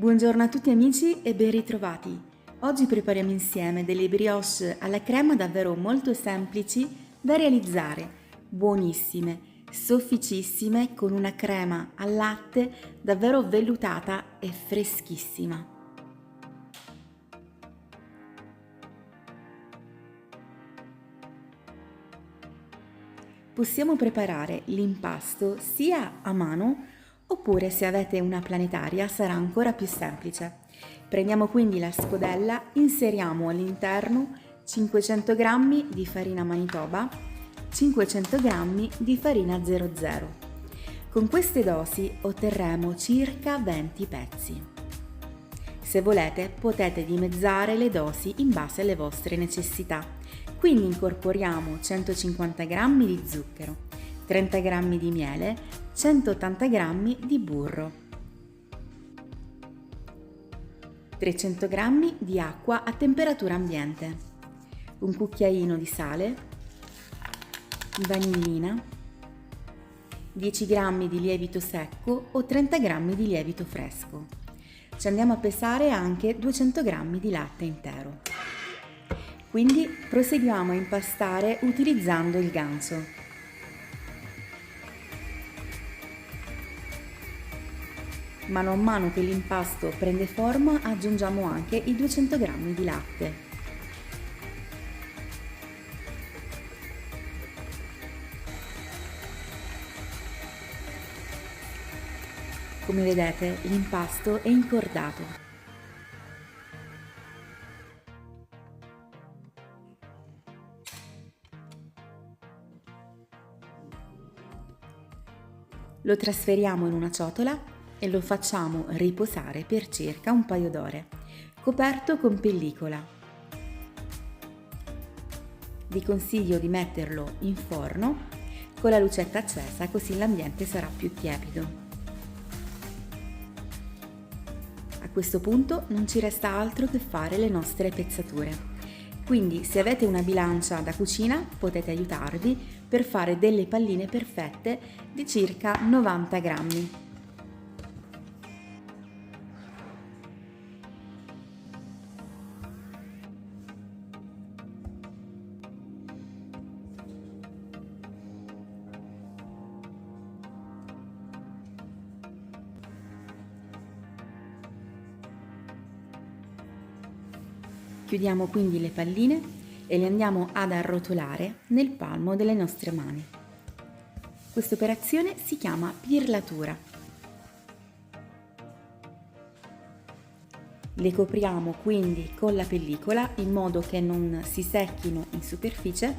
Buongiorno a tutti amici e ben ritrovati. Oggi prepariamo insieme delle brioche alla crema davvero molto semplici da realizzare, buonissime, sofficissime con una crema al latte davvero vellutata e freschissima. Possiamo preparare l'impasto sia a mano oppure se avete una planetaria sarà ancora più semplice. Prendiamo quindi la scodella, inseriamo all'interno 500 g di farina Manitoba, 500 g di farina 00. Con queste dosi otterremo circa 20 pezzi. Se volete potete dimezzare le dosi in base alle vostre necessità. Quindi incorporiamo 150 g di zucchero, 30 g di miele, 180 g di burro, 300 g di acqua a temperatura ambiente, un cucchiaino di sale, di vanillina, 10 g di lievito secco o 30 g di lievito fresco. Ci andiamo a pesare anche 200 g di latte intero. Quindi proseguiamo a impastare utilizzando il gancio. Mano a mano che l'impasto prende forma aggiungiamo anche i 200 g di latte. Come vedete l'impasto è incordato. Lo trasferiamo in una ciotola e lo facciamo riposare per circa un paio d'ore, coperto con pellicola. Vi consiglio di metterlo in forno con la lucetta accesa, così l'ambiente sarà più tiepido. A questo punto non ci resta altro che fare le nostre pezzature. Quindi se avete una bilancia da cucina potete aiutarvi per fare delle palline perfette di circa 90 grammi. Chiudiamo quindi le palline e le andiamo ad arrotolare nel palmo delle nostre mani. Questa operazione si chiama pirlatura. Le copriamo quindi con la pellicola in modo che non si secchino in superficie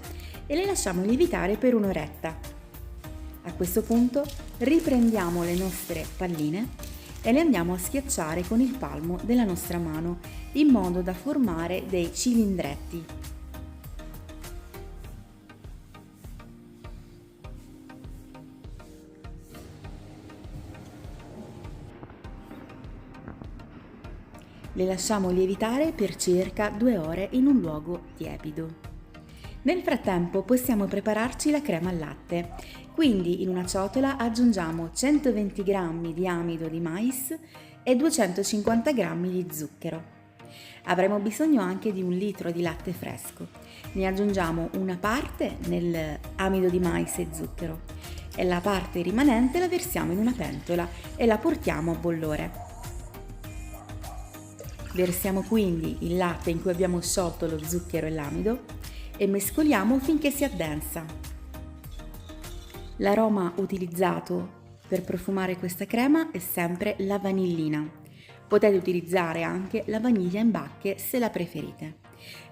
e le lasciamo lievitare per un'oretta. A questo punto riprendiamo le nostre palline e le andiamo a schiacciare con il palmo della nostra mano in modo da formare dei cilindretti. Le lasciamo lievitare per circa 2 ore in un luogo tiepido. Nel frattempo possiamo prepararci la crema al latte, quindi in una ciotola aggiungiamo 120 g di amido di mais e 250 g di zucchero. Avremo bisogno anche di 1 litro di latte fresco. Ne aggiungiamo una parte nell'amido di mais e zucchero e la parte rimanente la versiamo in una pentola e la portiamo a bollore. Versiamo quindi il latte in cui abbiamo sciolto lo zucchero e l'amido e mescoliamo finché si addensa. L'aroma utilizzato per profumare questa crema è sempre la vanillina. Potete utilizzare anche la vaniglia in bacche se la preferite.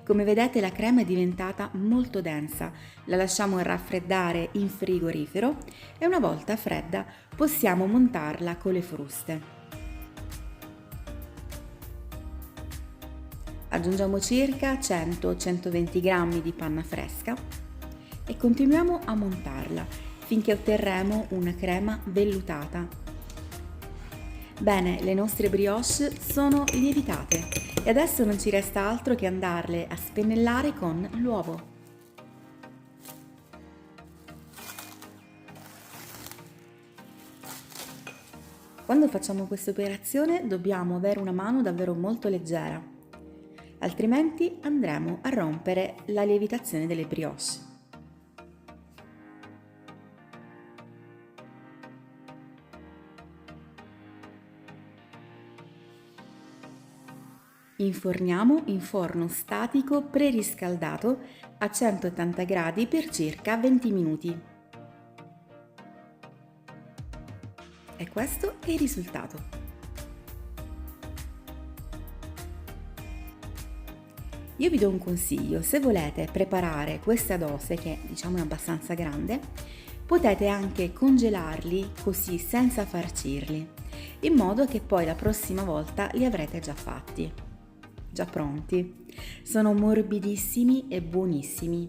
Come vedete la crema è diventata molto densa, la lasciamo raffreddare in frigorifero e una volta fredda possiamo montarla con le fruste. Aggiungiamo circa 100-120 g di panna fresca e continuiamo a montarla finché otterremo una crema vellutata. Bene, le nostre brioche sono lievitate e adesso non ci resta altro che andarle a spennellare con l'uovo. Quando facciamo questa operazione dobbiamo avere una mano davvero molto leggera, altrimenti andremo a rompere la lievitazione delle brioche. Inforniamo in forno statico preriscaldato a 180 gradi per circa 20 minuti. E questo è il risultato. Io vi do un consiglio: se volete preparare questa dose, che diciamo è abbastanza grande, potete anche congelarli così senza farcirli, in modo che poi la prossima volta li avrete già fatti, già pronti. Sono morbidissimi e buonissimi.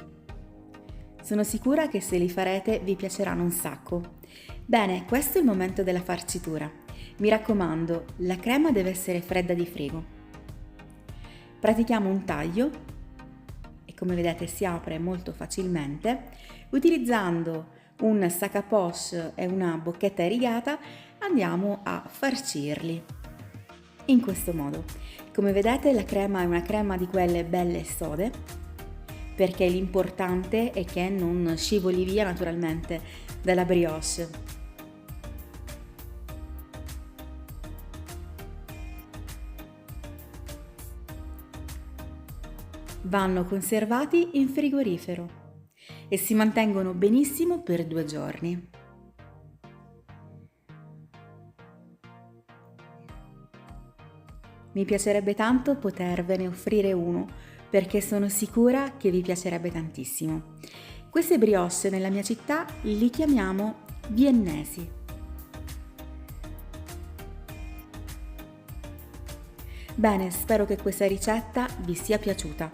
Sono sicura che se li farete vi piaceranno un sacco. Bene, questo è il momento della farcitura. Mi raccomando, la crema deve essere fredda di frigo. Pratichiamo un taglio e come vedete si apre molto facilmente. Utilizzando un sac à poche e una bocchetta irrigata andiamo a farcirli in questo modo. Come vedete la crema è una crema di quelle belle e sode, perché l'importante è che non scivoli via naturalmente dalla brioche. Vanno conservati in frigorifero e si mantengono benissimo per 2 giorni. Mi piacerebbe tanto potervene offrire uno, perché sono sicura che vi piacerebbe tantissimo. Queste brioche nella mia città li chiamiamo viennesi. Bene, spero che questa ricetta vi sia piaciuta,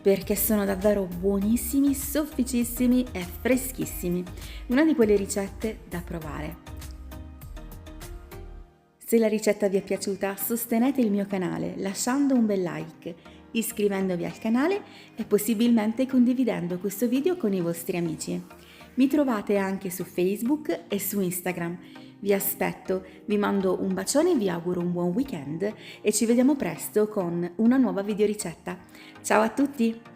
perché sono davvero buonissimi, sofficissimi e freschissimi. Una di quelle ricette da provare. Se la ricetta vi è piaciuta, sostenete il mio canale lasciando un bel like, iscrivendovi al canale e possibilmente condividendo questo video con i vostri amici. Mi trovate anche su Facebook e su Instagram. Vi aspetto, vi mando un bacione, vi auguro un buon weekend e ci vediamo presto con una nuova videoricetta. Ciao a tutti!